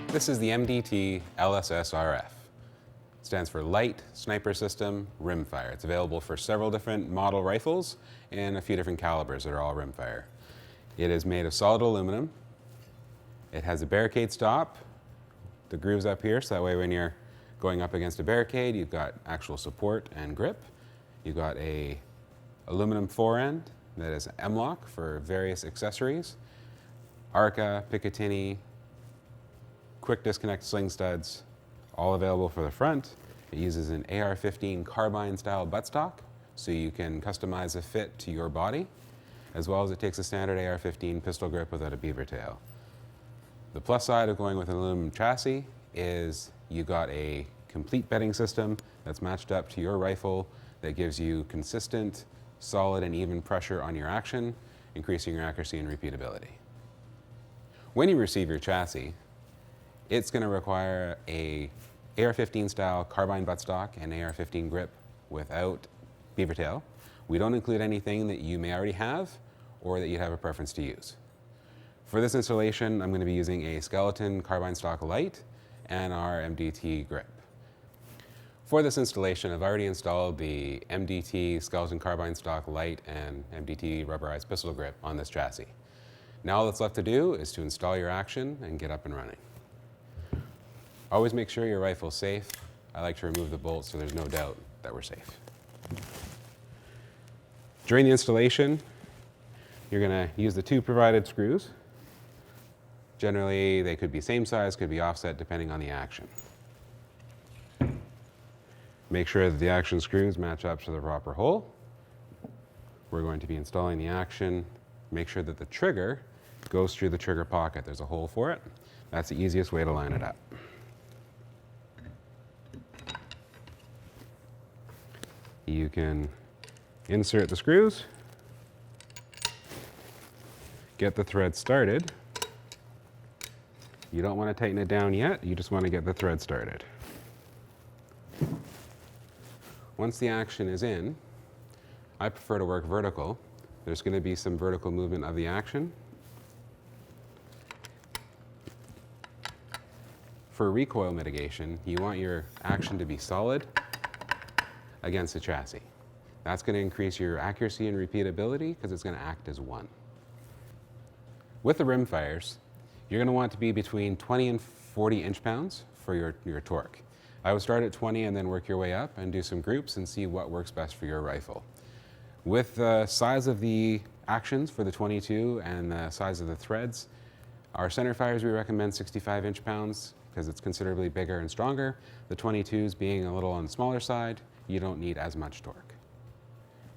This is the MDT LSS-RF. It stands for Light Sniper System Rimfire. It's available for several different model rifles and a few different calibers that are all rimfire. It is made of solid aluminum. It has a barricade stop. The grooves up here, so that way when you're going up against a barricade, you've got actual support and grip. You've got a aluminum forend that is M-lock for various accessories. Arca, Picatinny, quick disconnect sling studs, all available for the front. It uses an AR-15 carbine style buttstock, so you can customize a fit to your body, as well as it takes a standard AR-15 pistol grip without a beaver tail. The plus side of going with an aluminum chassis is you got a complete bedding system that's matched up to your rifle that gives you consistent, solid, and even pressure on your action, increasing your accuracy and repeatability. When you receive your chassis, it's going to require a AR-15 style carbine buttstock and AR-15 grip without beaver tail. We don't include anything that you may already have or that you'd have a preference to use. For this installation, I'm going to be using a skeleton carbine stock light and our MDT grip. For this installation, I've already installed the MDT skeleton carbine stock light and MDT rubberized pistol grip on this chassis. Now all that's left to do is to install your action and get up and running. Always make sure your rifle's safe. I like to remove the bolts so there's no doubt that we're safe. During the installation, you're going to use the two provided screws. Generally, they could be same size, could be offset depending on the action. Make sure that the action screws match up to the proper hole. We're going to be installing the action. Make sure that the trigger goes through the trigger pocket. There's a hole for it. That's the easiest way to line it up. You can insert the screws, get the thread started. You don't want to tighten it down yet, you just want to get the thread started. Once the action is in, I prefer to work vertical. There's going to be some vertical movement of the action. For recoil mitigation, you want your action to be solid against the chassis. That's going to increase your accuracy and repeatability because it's going to act as one. With the rimfires, you're going to want to be between 20 and 40 inch-pounds for your torque. I would start at 20 and then work your way up and do some groups and see what works best for your rifle. With the size of the actions for the 22 and the size of the threads, our center fires we recommend 65 inch-pounds because it's considerably bigger and stronger. The 22s being a little on the smaller side, you don't need as much torque.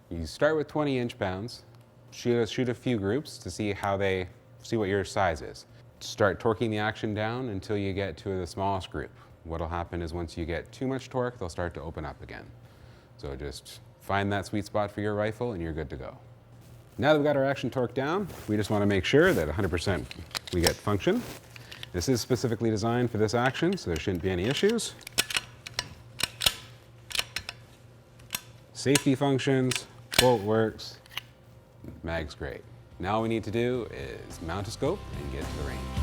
You start with 20 inch-pounds, shoot a few groups to see what your size is. Start torquing the action down until you get to the smallest group. What'll happen is once you get too much torque, they'll start to open up again. So just find that sweet spot for your rifle and you're good to go. Now that we've got our action torque down, we just want to make sure that 100% we get function. This is specifically designed for this action, so there shouldn't be any issues. Safety functions, bolt works, mag's great. Now all we need to do is mount a scope and get to the range.